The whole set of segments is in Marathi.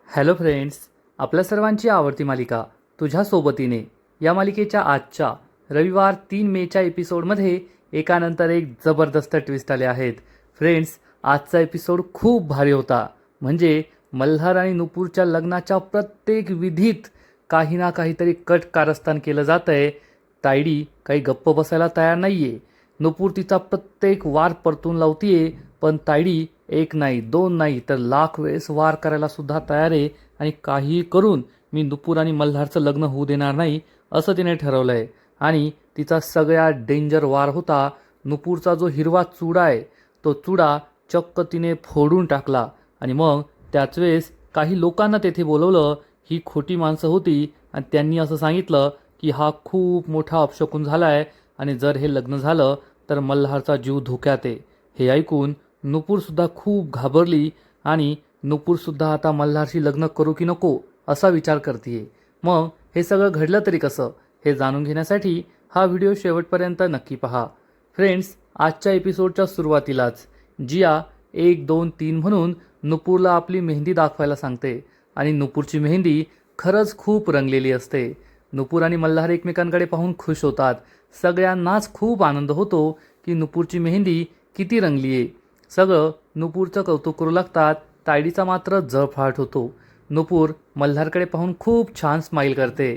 हॅलो फ्रेंड्स, आपल्या सर्वांची आवडती मालिका तुझ्या सोबतीने या मालिकेच्या आजच्या रविवार 3 मेच्या एपिसोडमध्ये एकानंतर एक जबरदस्त ट्विस्ट आले आहेत. फ्रेंड्स, आजचा एपिसोड खूप भारी होता. म्हणजे मल्हार आणि नुपूरच्या लग्नाच्या प्रत्येक विधीत काही ना काहीतरी कट कारस्थान केलं जात आहे. तायडी काही गप्प बसायला तयार नाही आहे. नुपूर तिचा प्रत्येक वार परतून लावतीये, पण तायडी एक नाही, दोन नाही, तर लाख वेळेस वार करायला सुद्धा तयार आहे. आणि काहीही करून मी नुपूर आणि मल्हारचं लग्न होऊ देणार नाही असं तिने ठरवलं आहे. आणि तिचा सगळ्यात डेंजर वार होता नुपूरचा जो हिरवा चुडा आहे, तो चुडा चक्क तिने फोडून टाकला. आणि मग त्याच वेळेस काही लोकांना तेथे बोलवलं. ही खोटी माणसं होती आणि त्यांनी असं सांगितलं की हा खूप मोठा अपशकुन झाला आहे आणि जर हे लग्न झालं तर मल्हारचा जीव धोक्यात आहे. हे ऐकून नुपूरसुद्धा खूप घाबरली आणि नुपूरसुद्धा आता मल्हारशी लग्न करू की नको असा विचार करते. मग हे सगळं घडलं तरी कसं हे जाणून घेण्यासाठी हा व्हिडिओ शेवटपर्यंत नक्की पहा. फ्रेंड्स, आजच्या एपिसोडच्या सुरुवातीलाच जिया 1, 2, 3 म्हणून नुपूरला आपली मेहंदी दाखवायला सांगते. आणि नुपूरची मेहंदी खरंच खूप रंगलेली असते. नुपूर आणि मल्हार एकमेकांकडे पाहून खुश होतात. सगळ्यांनाच खूप आनंद होतो की नुपूरची मेहंदी किती रंगली आहे. सगळं नुपूरचं कौतुक करू लागतात. तायडीचा मात्र जळफाट होतो. नुपूर मल्हारकडे पाहून खूप छान स्माईल करते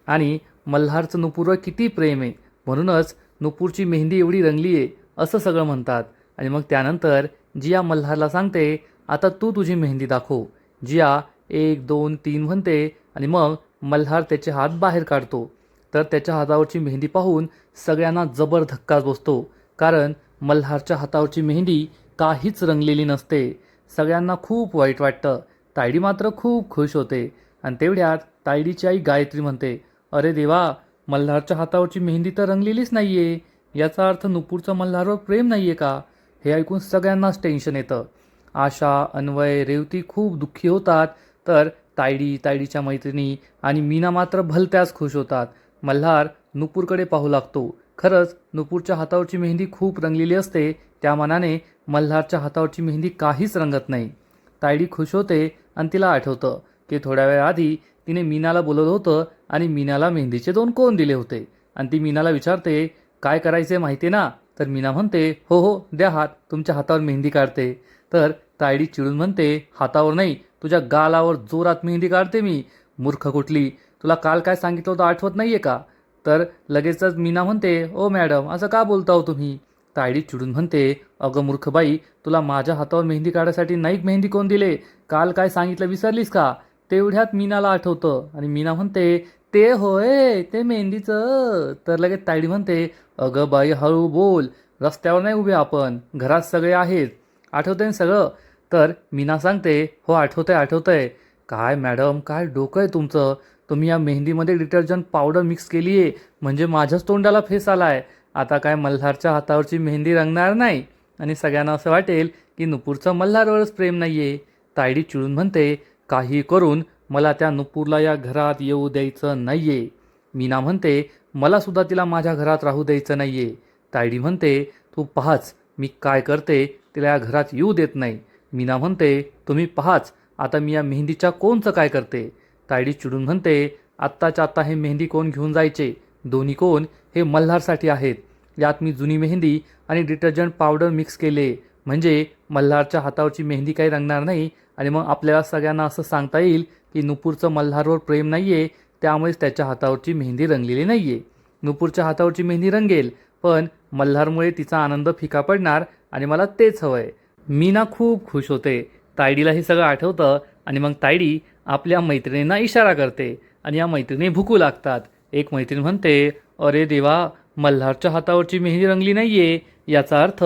आणि मल्हारचं नुपूरवर किती प्रेम आहे म्हणूनच नुपूरची मेहंदी एवढी रंगली आहे असं सगळं म्हणतात. आणि मग त्यानंतर जिया मल्हारला सांगते, आता तू तुझी मेहंदी दाखव. जिया 1, 2, 3 म्हणते आणि मग मल्हार त्याचे हात बाहेर काढतो. तर त्याच्या हातावरची मेहंदी पाहून सगळ्यांना जबर धक्काच बसतो. कारण मल्हारच्या हातावरची मेहंदी काहीच रंगलेली नसते. सगळ्यांना खूप वाईट वाटतं. तायडी मात्र खूप खुश होते. आणि तेवढ्यात तायडीची आई गायत्री म्हणते, अरे देवा, मल्हारच्या हातावरची मेहंदी तर रंगलेलीच नाहीये. याचा अर्थ नुपूरचं मल्हारवर प्रेम नाहीये का? हे ऐकून सगळ्यांनाच टेन्शन येतं. आशा, अन्वय, रेवती खूप दुःखी होतात. तर तायडी, तायडीच्या मैत्रिणी आणि मीना मात्र भलत्याच खुश होतात. मल्हार नुपूरकडे पाहू लागतो. खरंच नुपूरच्या हातावरची मेहंदी खूप रंगलेली असते. त्या मानाने मल्हारच्या हातावरची मेहंदी काहीच रंगत नाही. तायडी खुश होते आणि तिला आठवतं की थोड्या वेळ आधी तिने मीनाला बोलवलं होतं आणि मीनाला मेहंदीचे 2 कोन दिले होते. आणि ती मीनाला विचारते, काय करायचे माहिती ना? तर मीना म्हणते, हो हो द्या हात, तुमच्या हातावर मेहंदी काढते. तर तायडी चिडून म्हणते, हातावर नाही, तुझ्या गालावर जोरात मेहंदी काढते मी. मूर्ख कुठली, तुला काल काय सांगितलं होतं आठवत नाहीये का? तर लगेचच मीना म्हणते, ओ मॅडम, असं का बोलता हो तुम्ही? तायडी चिडून म्हणते, अगं मूर्खबाई, तुला माझ्या हातावर मेहंदी काढायसाठी नाही मेहंदी कोण दिले? काल काय सांगितलं विसरलीस का? तेवढ्यात मीनाला आठवतं आणि मीना म्हणते, ते होय, ते मेहंदीचं. तर लगेच तायडी म्हणते, अगं बाई हळू बोल, रस्त्यावर नाही उभे आपण, घरात सगळे आहेत, आठवतंय ना सगळं? तर मीना सांगते, हो आठवतंय आठवतंय. काय मॅडम, काय डोकं आहे तुमचं? तुम्ही या मेहंदीमध्ये डिटर्जंट पावडर मिक्स केली आहे म्हणजे माझ्याच तोंडाला फेस आलाय. आता काय मल्हारच्या हातावरची मेहंदी रंगणार नाही आणि सगळ्यांना असं वाटेल की नुपूरचं मल्हारवरच प्रेम नाही आहे. तायडी चिडून म्हणते, काही करून मला त्या नुपूरला या घरात येऊ द्यायचं नाही आहे. मीना म्हणते, मलासुद्धा तिला माझ्या घरात राहू द्यायचं नाही आहे. तायडी म्हणते, तू पाहाच मी काय करते, तिला या घरात येऊ देत नाही. मीना म्हणते, तुम्ही पाहाच आता मी या मेहंदीच्या कोनचं काय करते. तायडी चिडून म्हणते, आत्ताच्या आत्ता हे मेहंदी कोण घेऊन जायचे. दोन्ही कोण हे मल्हारसाठी आहेत. यात मी जुनी मेहंदी आणि डिटर्जंट पावडर मिक्स केले म्हणजे मल्हारच्या हातावरची मेहंदी काही रंगणार नाही. आणि मग आपल्याला सगळ्यांना असं सांगता येईल की नुपूरचं मल्हारवर प्रेम नाही आहे, त्यामुळेच त्याच्या हातावरची मेहंदी रंगलेली नाही आहे. नुपूरच्या हातावरची मेहंदी रंगेल, पण मल्हारमुळे तिचा आनंद फिका पडणार आणि मला तेच हवं आहे. मीना खूप खुश होते. तायडीला हे सगळं आठवतं आणि मग तायडी आपल्या मैत्रिणींना इशारा करते आणि या मैत्रिणी भुकू लागतात. एक मैत्रीण म्हणते, अरे देवा, मल्हारच्या हातावरची मेहंदी रंगली नाहीये, याचा अर्थ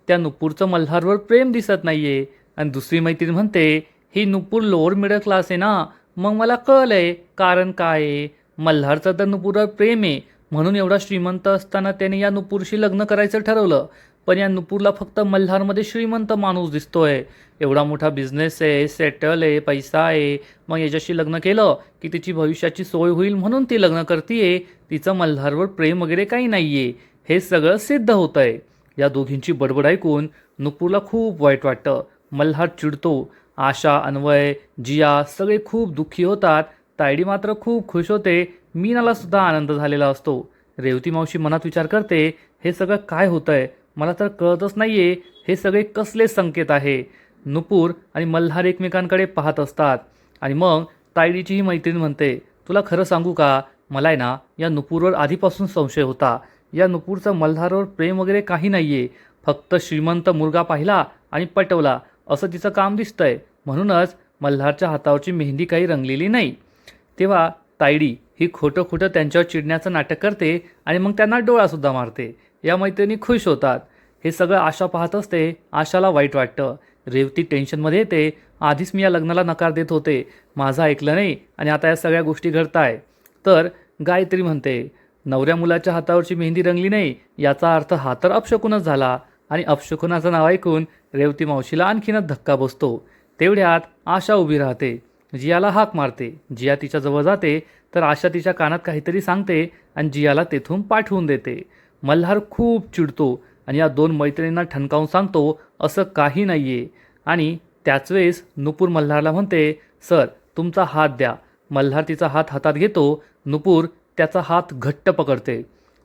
त्या नुपूरचं मल्हारवर प्रेम दिसत नाहीये. आणि दुसरी मैत्रीण म्हणते, ही नुपूर लोअर मिडल क्लास आहे ना, मग मला कळलंय कारण काय आहे. मल्हारचं तर नुपूरवर प्रेम आहे म्हणून एवढा श्रीमंत असताना त्याने या नुपूरशी लग्न करायचं ठरवलं. पण या नुपूरला फक्त मल्हारमध्ये श्रीमंत माणूस दिसतोय. एवढा मोठा बिझनेस आहे, सेटल आहे, पैसा आहे, मग याच्याशी लग्न केलं की तिची भविष्याची सोय होईल म्हणून ती लग्न करतीये. तिचं मल्हारवर प्रेम वगैरे काही नाहीये. हे सगळं सिद्ध होतंय. या दोघींची बडबड ऐकून नुपूरला खूप वाईट वाटतं. मल्हार चिडतो आशा, अन्वय, जिया सगळे खूप दुःखी होतात. तायडी मात्र खूप खुश होते. मीनाला सुद्धा आनंद झालेला असतो. रेवती मावशी मनात विचार करते, हे सगळं काय होतंय? मला तर कळतच नाहीये हे सगळे कसले संकेत आहे. नुपूर आणि मल्हार एकमेकांकडे पाहत असतात आणि मग तायडीची ही मैत्रीण म्हणते, तुला खरं सांगू का, मला आहे ना या नुपूरवर आधीपासून संशय होता. या नुपूरचं मल्हारवर प्रेम वगैरे काही नाहीये. फक्त श्रीमंत मुलगा पाहिला आणि पटवला असं तिचं काम दिसतंय. म्हणूनच मल्हारच्या हातावरची मेहंदी काही रंगलेली नाही. तेव्हा तायडी ही खोटं खोटं त्यांच्यावर चिडण्याचं नाटक करते आणि मग त्यांना डोळासुद्धा मारते. या मैत्रिणी खुश होतात. हे सगळं आशा पाहत असते. आशाला वाईट वाटतं. रेवती टेन्शनमध्ये येते. आधीच मी या लग्नाला नकार देत होते, माझं ऐकलं नाही आणि आता या सगळ्या गोष्टी घडताय. तर गायत्री म्हणते, नवऱ्या मुलाच्या हातावरची मेहंदी रंगली नाही याचा अर्थ हा तर अपशकुनच झाला. आणि अपशकुनाचं नाव ऐकून रेवती मावशीला आणखीनच धक्का बसतो. तेवढ्यात आशा उभी राहते. जियाला हाक मारते. जिया तिच्याजवळ जाते तर आशा तिच्या कानात काहीतरी सांगते आणि जियाला तेथून पाठवून देते. मल्हार खूप चिडतो आणि या दोन मैत्रिणींना ठणकावून सांगतो, असं काही नाहीये. आणि त्याच वेळेस नुपूर मल्हारला म्हणते, सर तुमचा हात द्या. मल्हार तिचा हात हातात घेतो. नुपूर त्याचा हात घट्ट पकडते.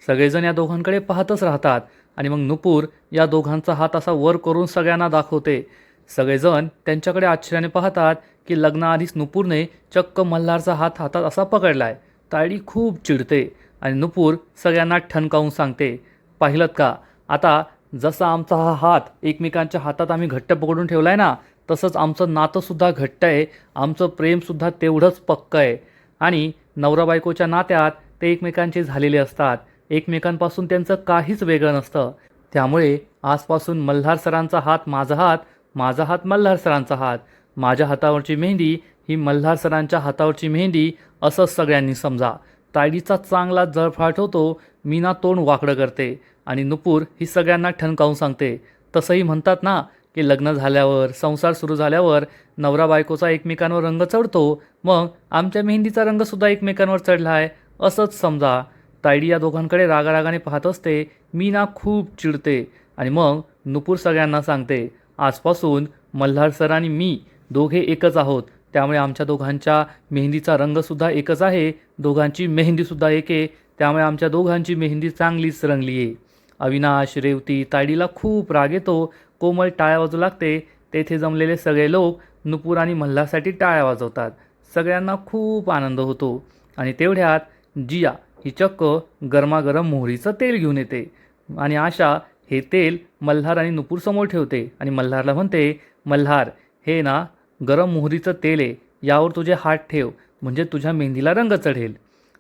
सगळेजण या दोघांकडे पाहतच राहतात आणि मग नुपूर या दोघांचा हात असा वर करून सगळ्यांना दाखवते. सगळेजण त्यांच्याकडे आश्चर्याने पाहतात की लग्नाआधीच नुपूरने चक्क मल्हारचा हात हातात असा पकडलाय. तायडी खूप चिडते आणि नुपूर सगळ्यांना ठणकावून सांगते, पाहिलं का, आता जसा आमचा हा हात एकमेकांच्या हातात आम्ही घट्ट पकडून ठेवलाय ना, तसंच आमचं नातंसुद्धा घट्ट आहे. आमचं प्रेमसुद्धा तेवढंच पक्कं आहे. आणि नवरा बायकोच्या नात्यात ते एकमेकांचे झालेले असतात. एकमेकांपासून त्यांचं काहीच वेगळं नसतं. त्यामुळे आजपासून मल्हार सरांचा हात माझा हात, माझा हात मल्हार सरांचा हात, माझ्या हातावरची मेहंदी ही मल्हार सरांच्या हातावरची मेहंदी असंच सगळ्यांनी समजा. तायडीचा चांगला जळफाट होतो. मीना तोंड वाकडं करते आणि नुपूर ही सगळ्यांना ठणकावून सांगते, तसंही म्हणतात ना की लग्न झाल्यावर, संसार सुरू झाल्यावर नवरा बायकोचा एकमेकांवर रंग चढतो. मग आमच्या मेहंदीचा रंगसुद्धा एकमेकांवर चढला आहे असंच समजा. तायडी या दोघांकडे रागारागाने पाहत असते. मीना खूप चिडते आणि मग नुपूर सगळ्यांना सांगते, आजपासून मल्हार सर आणि मी दोघे एकच आहोत. त्यामुळे आमच्या दोघांच्या मेहंदीचा रंगसुद्धा एकच आहे. दोघांची मेहंदीसुद्धा एक आहे. त्यामुळे आमच्या दोघांची मेहंदी चांगलीच रंगली आहे. अविनाश, रेवती, तायडीला खूप राग येतो. कोमल टाळ्या वाजवू लागते. तेथे जमलेले सगळे लोक नुपूर आणि मल्हारसाठी टाळ्या वाजवतात. सगळ्यांना खूप आनंद होतो. आणि तेवढ्यात जिया ही चक्क गरमागरम मोहरीचं तेल घेऊन येते आणि आशा हे तेल मल्हार आणि नुपूर समोर ठेवते आणि मल्हारला म्हणते, मल्हार हे ना गरम मोहरीचं तेल आहे, यावर तुझे हात ठेव म्हणजे तुझ्या मेहंदीला रंग चढेल.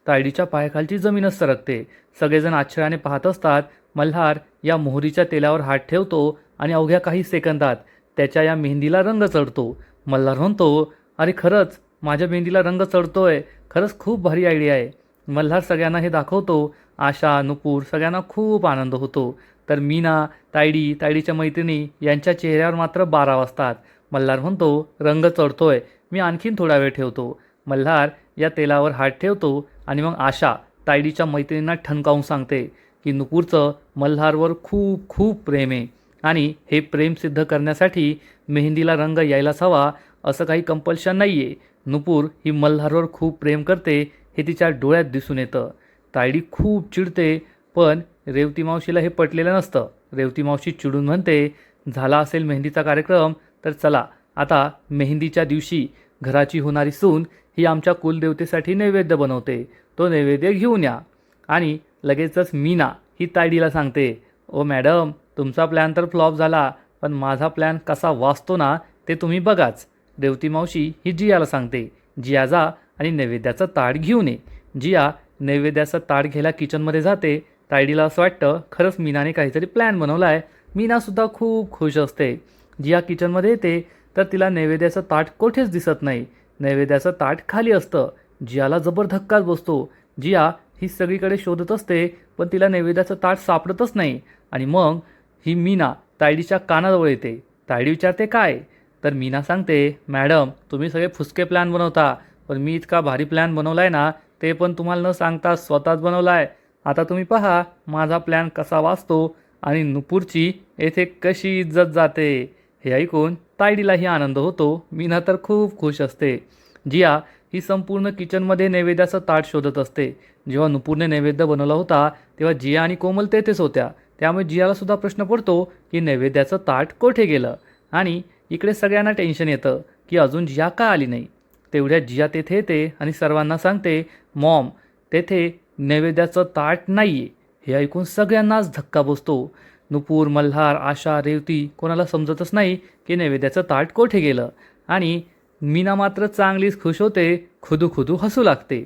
तायडीच्या पायाखालची जमीनच सरकते. सगळेजण आश्चर्याने पाहत असतात. मल्हार या मोहरीच्या तेलावर हात ठेवतो आणि अवघ्या काही सेकंदात त्याच्या या मेहंदीला रंग चढतो. मल्हार म्हणतो, अरे खरंच माझ्या मेहंदीला रंग चढतोय, खरंच खूप भारी आयडिया आहे. मल्हार सगळ्यांना हे दाखवतो. आशा, नुपूर सगळ्यांना खूप आनंद होतो. तर मीना, तायडी, तायडीच्या मैत्रिणी यांच्या चेहऱ्यावर मात्र 12 वाजतात. मल्हार म्हणतो, रंग चढतोय, मी आणखीन थोडा वेळ ठेवतो. मल्हार या तेलावर हात ठेवतो आणि मग आशा तायडीच्या मैत्रिणींना ठणकावून सांगते की नुपूरचं मल्हारवर खूप खूप प्रेम आहे आणि हे प्रेम सिद्ध करण्यासाठी मेहंदीला रंग यायलाच हवा असं काही कंपल्शन नाही आहे. नुपूर ही मल्हारवर खूप प्रेम करते हे तिच्या डोळ्यात दिसून येतं. तायडी खूप चिडते, पण रेवती मावशीला हे पटलेलं नसतं. रेवती मावशी चिडून म्हणते, झाला असेल मेहंदीचा कार्यक्रम तर चला आता मेहंदीच्या दिवशी घराची होणारी सून ही आमच्या कुलदेवतेसाठी नैवेद्य बनवते, तो नैवेद्य घेऊन या. आणि लगेचच मीना ही तायडीला सांगते, ओ मॅडम तुमचा प्लॅन तर फ्लॉप झाला, पण माझा प्लॅन कसा वाचतो ना ते तुम्ही बघाच. रेवती मावशी ही जियाला सांगते, जिया जा आणि नैवेद्याचं ताट घेऊन ये. जिया नैवेद्याचं ताट घ्यायला किचनमध्ये जाते. तायडीला असं वाटतं खरंच मीनाने काहीतरी प्लॅन बनवला आहे. मीनासुद्धा खूप खुश असते. जिया किचनमध्ये येते तर तिला नैवेद्याचं ताट कोठेच दिसत नाही. नैवेद्याचं ताट खाली असतं. जियाला जबर धक्काच बसतो. जिया ही सगळीकडे शोधत असते पण तिला नैवेद्याचं ताट सापडतच नाही. आणि मग ही मीना तायडीच्या कानाजवळ येते. तायडी विचारते काय, तर मीना सांगते, मॅडम तुम्ही सगळे फुसके प्लॅन बनवता, पण मी इतका भारी प्लॅन बनवला आहे ना ते पण तुम्हाला न सांगता स्वतःच बनवला आहे. आता तुम्ही पहा माझा प्लॅन कसा वाचतो आणि नुपूरची येथे कशी इज्जत जाते. हे ऐकून तायडीलाही आनंद होतो. मीना तर खूप खुश असते. जिया ही संपूर्ण किचनमध्ये नैवेद्याचं ताट शोधत असते. जेव्हा नुपूरने नैवेद्य बनवला होता तेव्हा जिया आणि कोमल तेथेच होत्या. त्यामुळे जियाला सुद्धा प्रश्न पडतो की नैवेद्याचं ताट कोठे गेलं. आणि इकडे सगळ्यांना टेन्शन येतं की अजून जिया का आली नाही. तेवढ्यात जिया तेथे येते आणि सर्वांना सांगते, मॉम, तेथे नैवेद्याचं ताट नाही आहे. हे ऐकून सगळ्यांनाच धक्का बसतो. नुपूर, मल्हार, आशा, रेवती कोणाला समजतच नाही की नैवेद्याचं ताट कोठे गेलं. आणि मीना मात्र चांगलीच खुश होते, खुदू खुदू हसू लागते.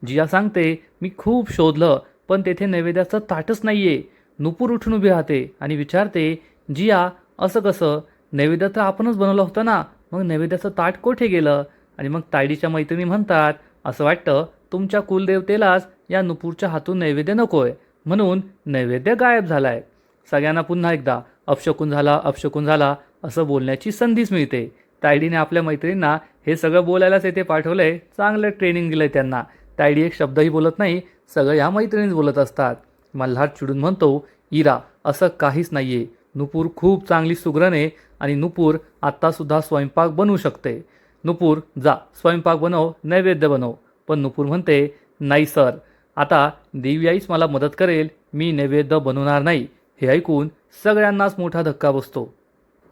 जिया सांगते, मी खूप शोधलं पण तेथे नैवेद्याचं ताटच नाही आहे. नुपूर उठून उभी राहते आणि विचारते, जिया, असं कसं? नैवेद्य तर आपणच बनवलं होतं ना, मग नैवेद्याचं ताट कोठे गेलं? आणि मग तायडीच्या मैत्रिणी म्हणतात, असं वाटतं तुमच्या कुलदेवतेलाच या नुपूरच्या हातून नैवेद्य नकोय म्हणून नैवेद्य गायब झालाय. सगळ्यांना पुन्हा एकदा अपशकुन झाला, अपशकुन झाला असं बोलण्याची संधीच मिळते. तायडीने आपल्या मैत्रिणींना हे सगळं बोलायलाच येथे पाठवलंय. चांगलं ट्रेनिंग दिलंय त्यांना. तायडी एक शब्दही बोलत नाही, सगळं ह्या मैत्रिणीच बोलत असतात. मल्हार चिडून म्हणतो, इरा, असं काहीच नाहीये. नुपूर खूप चांगली सुगरण आहे आणि नुपूर आत्तासुद्धा स्वयंपाक बनवू शकते. नुपूर, जा स्वयंपाक बनव, नैवेद्य बनव. पण नुपूर म्हणते, नाही सर, आता देवी आईच मला मदत करेल, मी नैवेद्य बनवणार नाही. हे ऐकून सगळ्यांनाच मोठा धक्का बसतो.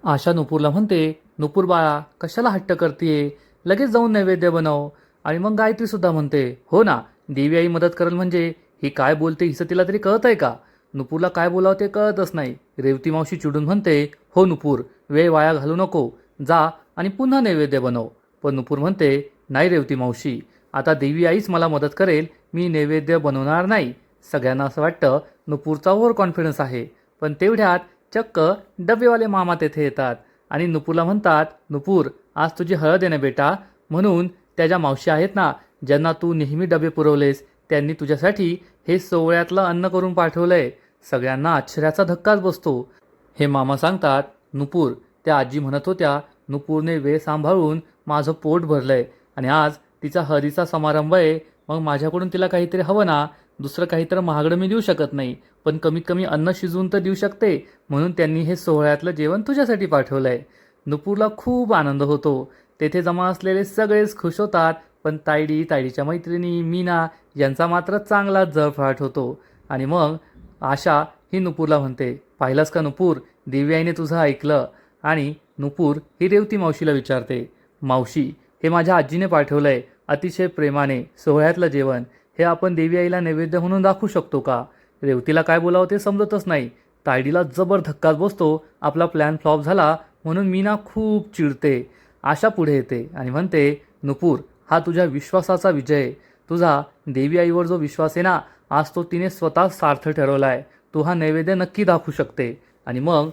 आशा नुपूरला म्हणते, नुपूर बाळा, कशाला हट्ट करतीये, लगेच जाऊन नैवेद्य बनव. आणि मग गायत्रीसुद्धा म्हणते, हो ना, देवी आई मदत करेल म्हणजे ही काय बोलते हिचं तिला तरी कळत आहे का? नुपूरला काय बोलावं ते कळतच नाही. रेवती मावशी चिडून म्हणते, हो नुपूर, वेळ वाया घालू नको, जा आणि पुन्हा नैवेद्य बनव. पण नुपूर म्हणते, नाही रेवती मावशी, आता देवी आईच मला मदत करेल, मी नैवेद्य बनवणार नाही. सगळ्यांना असं वाटतं नुपूरचा ओव्हर कॉन्फिडन्स आहे. पण तेवढ्यात चक्क डबेवाले मामा तेथे येतात आणि नुपूरला म्हणतात, नुपूर, आज तुझी हळद आहे ना बेटा, म्हणून त्या ज्या मावशी आहेत ना, ज्यांना तू नेहमी डबे पुरवलेस, त्यांनी तुझ्यासाठी हे सोवळ्यातलं अन्न करून पाठवलंय. सगळ्यांना आश्चर्याचा धक्काच बसतो. हे मामा सांगतात, नुपूर, त्या आजी म्हणत होत्या, नुपूरने वेळ सांभाळून माझं पोट भरलंय आणि आज तिचा हळदीचा समारंभ आहे, मग माझ्याकडून तिला काहीतरी हवं ना. दुसरं काहीतरी महागडं मी देऊ शकत नाही, पण कमीत कमी अन्न शिजवून तर देऊ शकते, म्हणून त्यांनी हे सोहळ्यातलं जेवण तुझ्यासाठी पाठवलंय. नुपूरला खूप आनंद होतो. तेथे जमा असलेले सगळेच खुश होतात. पण तायडी, तायडीच्या मैत्रिणी, मीना यांचा मात्र चांगलाच जळफळाट होतो. आणि मग आशा ही नुपूरला म्हणते, पाहिलंस का नुपूर, देवी आईने तुझं ऐकलं. आणि नुपूर ही रेवती मावशीला विचारते, मावशी, हे माझ्या आजीने पाठवलंय, अतिशय प्रेमाने सोहळ्यातलं जेवण, हे आपण देवी आईला नैवेद्य म्हणून दाखवू शकतो का? रेवतीला काय बोलावं ते समजतच नाही. तायडीला जबर धक्काच बसतो. आपला प्लॅन फ्लॉप झाला म्हणून मीना खूप चिडते. आशा पुढे येते आणि म्हणते, नुपूर, हा तुझ्या विश्वासाचा विजय. तुझा देवी आईवर जो विश्वास आहे ना, आज तो तिने स्वतःच सार्थ ठरवला आहे. तू हा नैवेद्य नक्की दाखवू शकते. आणि मग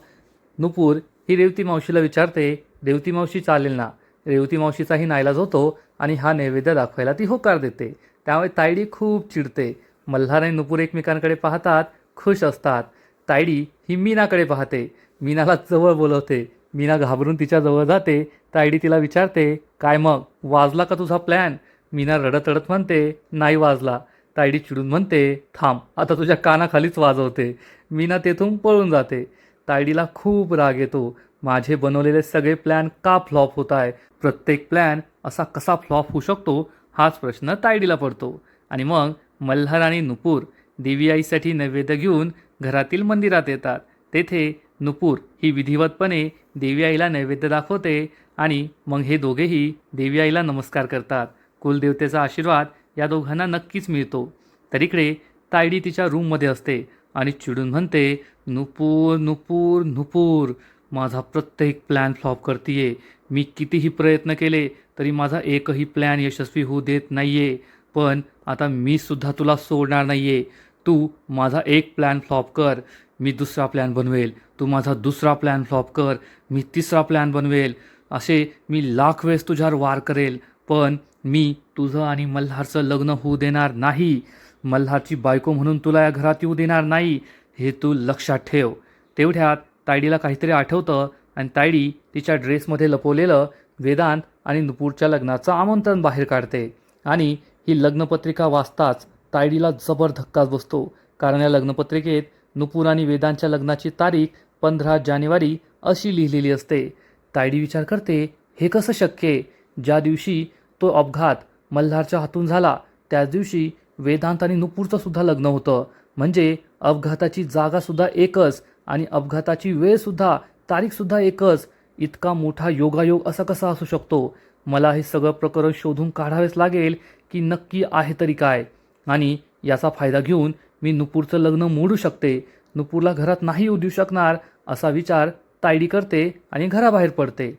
नुपूर ही रेवती मावशीला विचारते, रेवती मावशी, चालेल ना? रेवती मावशीचाही नाईलाज होतो आणि हा नैवेद्य दाखवायला ती होकार देते. त्यामुळे तायडी खूप चिडते. मल्हार आणि नुपूर एकमेकांकडे पाहतात, खुश असतात. तायडी ही मीनाकडे पाहते, मीनाला जवळ बोलवते. मीना घाबरून तिच्या जवळ जाते. तायडी तिला विचारते, काय मग, वाजला का तुझा प्लॅन? मीना रडत रडत म्हणते, नाही वाजला. तायडी चिडून म्हणते, थांब, आता तुझ्या कानाखालीच वाजवते. मीना तेथून पळून जाते. तायडीला खूप राग येतो. माझे बनवलेले सगळे प्लॅन का फ्लॉप होत आहे? प्रत्येक प्लॅन असा कसा फ्लॉप होऊ शकतो, हाच प्रश्न तायडीला पडतो. आणि मग मल्हार आणि नुपूर देवी आईसाठी नैवेद्य घेऊन घरातील मंदिरात येतात. तेथे नुपूर ही विधिवतपणे देवी आईला नैवेद्य दाखवते आणि मग हे दोघेही देवी आईला नमस्कार करतात. कुलदेवतेचा आशीर्वाद या दोघांना नक्कीच मिळतो. तर इकडे तायडी तिच्या रूममध्ये असते आणि चिडून म्हणते, नुपूर, नुपूर, नुपूर, माझा प्रत्येक प्लॅन फ्लॉप करतीये. मी कितीही प्रयत्न केले तरी माझा एकही प्लॅन यशस्वी होऊ देत नाहीये. पण आता मी सुद्धा तुला सोडणार नाहीये. तू माझा एक प्लॅन फ्लॉप कर, मी दुसरा प्लॅन बनवेल. तू माझा दुसरा प्लॅन फ्लॉप कर, मी तिसरा प्लॅन बनवेल. असे मी लाख वेळेस तुझ्यावर वार करेल, पण मी तुझं आणि मल्हारचं लग्न होऊ देणार नाही. मल्हारची बायको म्हणून तुला या घरात येऊ देणार नाही, हे तू लक्षात ठेव. तेवढ्यात तायडीला काहीतरी आठवतं आणि तायडी तिच्या ड्रेसमध्ये लपवलेलं वेदांत आणि नुपूरच्या लग्नाचं आमंत्रण बाहेर काढते. आणि ही लग्नपत्रिका वाचताच तायडीला जबर धक्काच बसतो. कारण या लग्नपत्रिकेत नुपूर आणि वेदांतच्या लग्नाची तारीख 15 जानेवारी अशी लिहिलेली असते. तायडी विचार करते, हे कसं शक्य आहे? ज्या दिवशी तो अपघात मल्हारच्या हातून झाला त्याच दिवशी वेदांत आणि नुपूरचं सुद्धा लग्न होतं. म्हणजे अपघाताची जागासुद्धा एकच आणि अपघाताची वेळसुद्धा, तारीखसुद्धा एकच. इतका मोठा योगायोग असा कसा असू शकतो? मला हे सगळं प्रकरण शोधून काढावेच लागेल की नक्की आहे तरी काय. आणि याचा फायदा घेऊन मी नुपूरचं लग्न मोडू शकते. नुपूरला घरात नाही येऊ देऊ शकणार असा विचार तायडी करते आणि घराबाहेर पडते.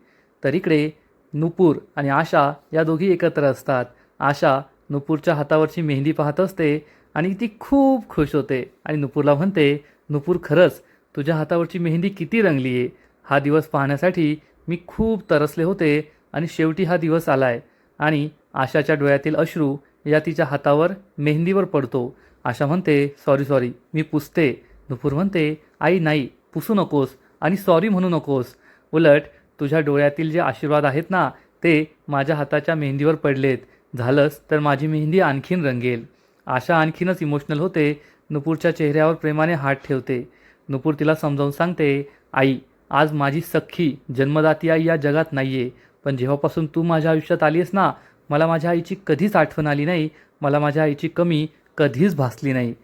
तर इकडे नुपूर आणि आशा या दोघी एकत्र असतात. आशा नुपूरच्या हातावरची मेहंदी पाहत असते आणि ती खूप खुश होते आणि नुपूरला म्हणते, नुपूर खरंच तुझ्या हातावरची मेहंदी किती रंगली आहे. हा दिवस पाहण्यासाठी मी खूप तरसले होते आणि शेवटी हा दिवस आलाय. आणि आशाच्या डोळ्यातील अश्रू या तिच्या हातावर मेहंदीवर पडतो. आशा म्हणते, सॉरी मी पुसते. नुपूर म्हणते, आई नाही, पुसू नकोस आणि सॉरी म्हणू नकोस. उलट तुझ्या डोळ्यातील जे आशीर्वाद आहेत ना ते माझ्या हाताच्या मेहंदीवर पडलेत. झालंच तर माझी मेहंदी आणखीन रंगेल. आशा आणखीनच इमोशनल होते. नुपूरच्या चेहऱ्यावर प्रेमाने हात ठेवते. नुपूर तिला समजावून सांगते, आई आज माझी सख्खी जन्मदाती आई या जगात नाही आहे, पण जेव्हापासून तू माझ्या आयुष्यात आली आहेस ना, मला माझ्या आईची कधीच आठवण आली नाही. मला माझ्या आईची कमी कधीच भासली नाही.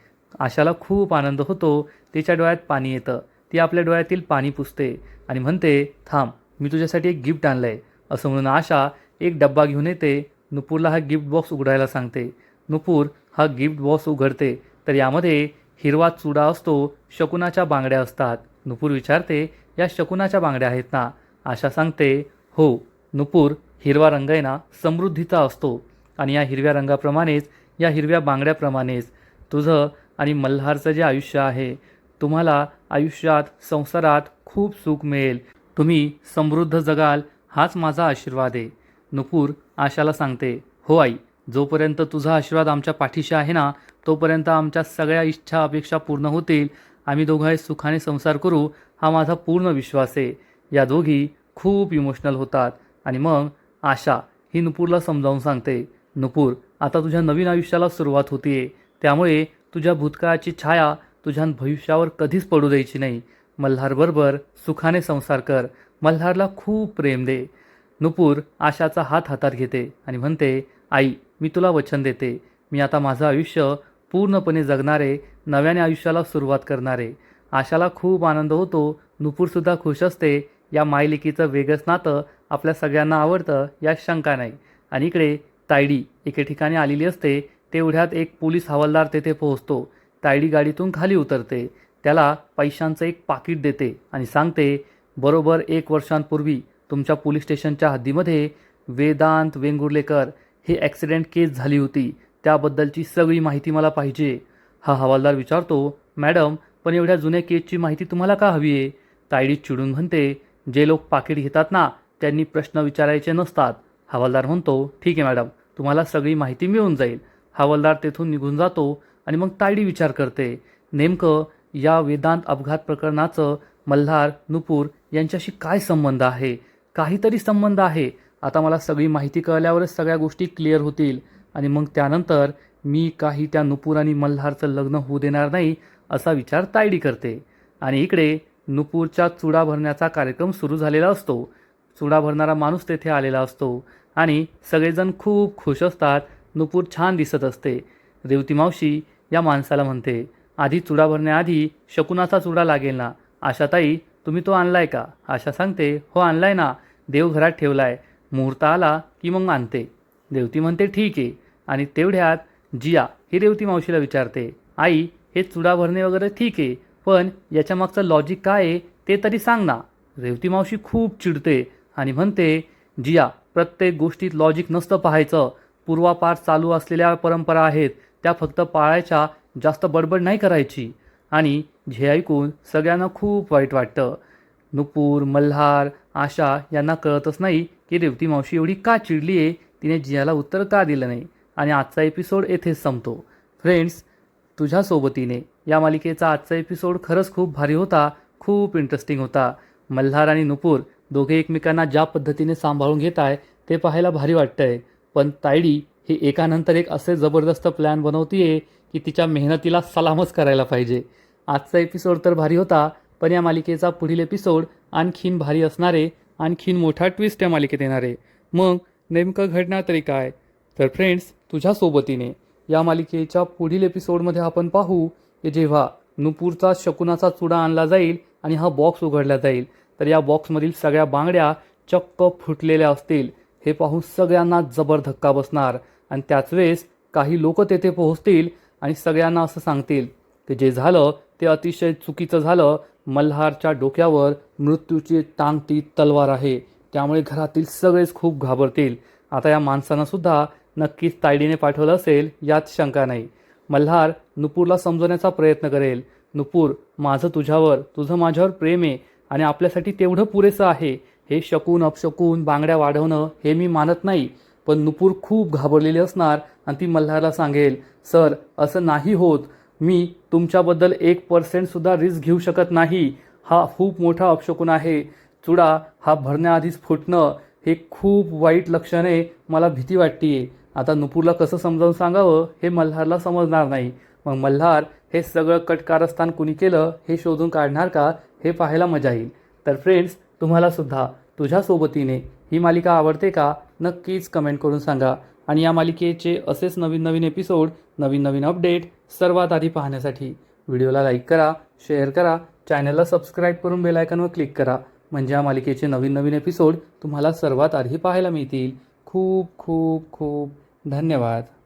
आशाला खूप आनंद होतो. तिच्या डोळ्यात पाणी येतं. ती आपल्या डोळ्यातील पाणी पुसते आणि म्हणते, थांब, मी तुझ्यासाठी एक गिफ्ट आणलं आहे. असं म्हणून आशा एक डब्बा घेऊन येते. नुपूरला हा गिफ्ट बॉक्स उघडायला सांगते. नुपूर हा गिफ्ट बॉक्स उघडते तर यामध्ये हिरवा चुडा असतो, शकुनाच्या बांगड्या असतात. नुपूर विचारते, या शकुनाच्या बांगड्या आहेत ना? आशा सांगते, हो नुपूर, हिरवा रंग आहे ना समृद्धीचा असतो आणि या हिरव्या रंगाप्रमाणेच, या हिरव्या बांगड्याप्रमाणेच तुझं आणि मल्हारचं जे आयुष्य आहे, तुम्हाला आयुष्यात, संसारात खूप सुख मिळेल. तुम्ही समृद्ध जगाल हाच माझा आशीर्वाद आहे. नुपूर आशाला सांगते, हो आई, जोपर्यंत तुझा आशीर्वाद आमच्या पाठीशी आहे ना तोपर्यंत आमच्या सगळ्या इच्छा अपेक्षा पूर्ण होतील. आम्ही दोघंही सुखाने संसार करू हा माझा पूर्ण विश्वास आहे. या दोघी खूप इमोशनल होतात आणि मग आशा ही नुपूरला समजावून सांगते, नुपूर आता तुझ्या नवीन आयुष्याला सुरुवात होतीये, त्यामुळे तुझ्या भूतकाळाची छाया तुझ्या भविष्यावर कधीच पडू द्यायची नाही. मल्हारबरोबर सुखाने संसार कर. मल्हारला खूप प्रेम दे. नुपूर आशाचा हात हातात घेते आणि म्हणते, आई मी तुला वचन देते, मी आता माझं आयुष्य पूर्णपणे जगणारे, नव्याने आयुष्याला सुरुवात करणारे. आशाला खूप आनंद होतो. नुपूरसुद्धा खुश असते. या मायलेकीचं वेगळंच नातं आपल्या सगळ्यांना आवडतं यात शंका नाही. आणि इकडे तायडी एके ठिकाणी आलेली असते. तेवढ्यात एक पोलीस हवालदार तेथे पोहोचतो. तायडी गाडीतून खाली उतरते. त्याला पैशांचं एक पाकिट देते आणि सांगते, बरोबर 1 वर्षांपूर्वी तुमच्या पोलीस स्टेशनच्या हद्दीमध्ये वेदांत वेंगुर्लेकर हे ॲक्सिडेंट केस झाली होती, त्याबद्दलची सगळी माहिती मला पाहिजे. हा हवालदार विचारतो, मॅडम पण एवढ्या जुन्या केसची माहिती तुम्हाला का हवी आहे? तायडी चिडून म्हणते, जे लोक पाकिट घेतात ना त्यांनी प्रश्न विचारायचे नसतात. हवालदार म्हणतो, ठीक आहे मॅडम, तुम्हाला सगळी माहिती मिळून जाईल. हवालदार तेथून निघून जातो आणि मग तायडी विचार करते, नेमकं या वेदांत अपघात प्रकरणाचं मल्हार, नुपूर यांच्याशी काय संबंध आहे? काहीतरी संबंध आहे. आता मला सगळी माहिती कळल्यावरच सगळ्या गोष्टी क्लिअर होतील आणि मग त्यानंतर मी काही त्या नुपूर आणि मल्हारचं लग्न होऊ देणार नाही असा विचार तायडी करते. आणि इकडे नुपूरच्या चुडा भरण्याचा कार्यक्रम सुरू झालेला असतो. चुडा भरणारा माणूस तेथे आलेला असतो आणि सगळेजण खूप खुश असतात. नुपूर छान दिसत असते. रेवती मावशी या माणसाला म्हणते, आधी चुडा भरण्याआधी शकुनाचा चुडा लागेल ना? आशाताई तुम्ही तो आणलाय का? आशा सांगते, हो आणलाय ना, देवघरात ठेवलाय, मुहूर्त आला की मग आणते. रेवती म्हणते, ठीक आहे. आणि तेवढ्यात जिया ही रेवती मावशीला विचारते, आई हे चुडा भरणे वगैरे ठीक आहे, पण याच्या मागचं लॉजिक काय आहे ते तरी सांग ना. रेवती मावशी खूप चिडते आणि म्हणते, जिया प्रत्येक गोष्टीत लॉजिक नसतं पाहायचं. पूर्वापार चालू असलेल्या परंपरा आहेत त्या फक्त पाळायच्या, जास्त बडबड नाही करायची. आणि हे ऐकून सगळ्यांना खूप वाईट वाटतं. नुपूर, मल्हार, आशा यांना कळतच नाही की रेवती मावशी एवढी का चिडली आहे, तिने जियाला उत्तर का दिलं नाही. आणि आजचा एपिसोड येथेच संपतो. फ्रेंड्स, तुझ्या सोबतीने या मालिकेचा आजचा एपिसोड खरंच खूप भारी होता, खूप इंटरेस्टिंग होता. मल्हार आणि नुपूर दोघे एकमेकांना ज्या पद्धतीने सांभाळून घेत आहे ते पाहायला भारी वाटतंय. पण तायडी ही एकानंतर एक असे जबरदस्त प्लॅन बनवतीये की तिच्या मेहनतीला सलामच करायला पाहिजे. आजचा एपिसोड तर भारी होता, पण या मालिकेचा पुढील एपिसोड आणखीन भारी असणारे, आणखीन मोठा ट्विस्ट या मालिकेत येणार आहे. मग नेमकं घडणार तरी काय? तर फ्रेंड्स, तुझ्या सोबतीने या मालिकेच्या पुढील एपिसोडमध्ये आपण पाहू की जेव्हा नुपूरचा शकुनाचा चुडा आणला जाईल आणि हा बॉक्स उघडला जाईल, तर या बॉक्समधील सगळ्या बांगड्या चक्क फुटलेल्या असतील. हे पाहून सगळ्यांना जबर धक्का बसणार आणि त्याच वेळेस काही लोक तेथे पोहोचतील आणि सगळ्यांना असं सांगतील की जे झालं ते अतिशय चुकीचं झालं. मल्हारच्या डोक्यावर मृत्यूची टांगती तलवार आहे, त्यामुळे घरातील सगळेच खूप घाबरतील. आता या माणसानं सुद्धा नक्कीच तायडीने पाठवलं असेल यात शंका नाही. मल्हार नुपूरला समजवण्याचा प्रयत्न करेल. नुपूर, माझं तुझ्यावर, तुझं माझ्यावर प्रेम आहे आणि आपल्यासाठी तेवढं पुरेसं आहे. हे शकून अपशकून बांगड्या वाढवणं हे मी मानत नाही. पण नुपूर खूप घाबरलेली असणार आणि ती मल्हारला सांगेल, सर असं नाही होत, मी तुमच्याबद्दल 1% सुद्धा रिस्क घेऊ शकत नाही. हा खूप मोठा अपशकुन आहे. चुडा हा भरण्याआधीच फुटणं हे खूप वाईट लक्षण आहे. मला भीती वाटतेय. आता नुपूरला कसं समजावून सांगावं हे मल्हारला समजणार नाही. मग मल्हार हे सगळं कटकारस्थान कुणी केलं हे शोधून काढणार का, हे पाहायला मजा येईल. तर फ्रेंड्स, तुम्हाला सुद्धा तुझ्या सोबतीने ही मालिका आवडते का? नक्कीच कमेंट करून सांगा. आणि या मालिकेचे असेच नवीन नवीन एपिसोड, नवीन नवीन अपडेट सर्वात आधी पाहण्यासाठी व्हिडिओला लाईक करा, शेअर करा, चॅनलला सबस्क्राईब करून बेल आयकॉनवर क्लिक करा. म्हणजे या मालिकेचे नवीन नवीन एपिसोड तुम्हाला सर्वात आधी पाहायला मिळतील. खूप खूप खूप धन्यवाद.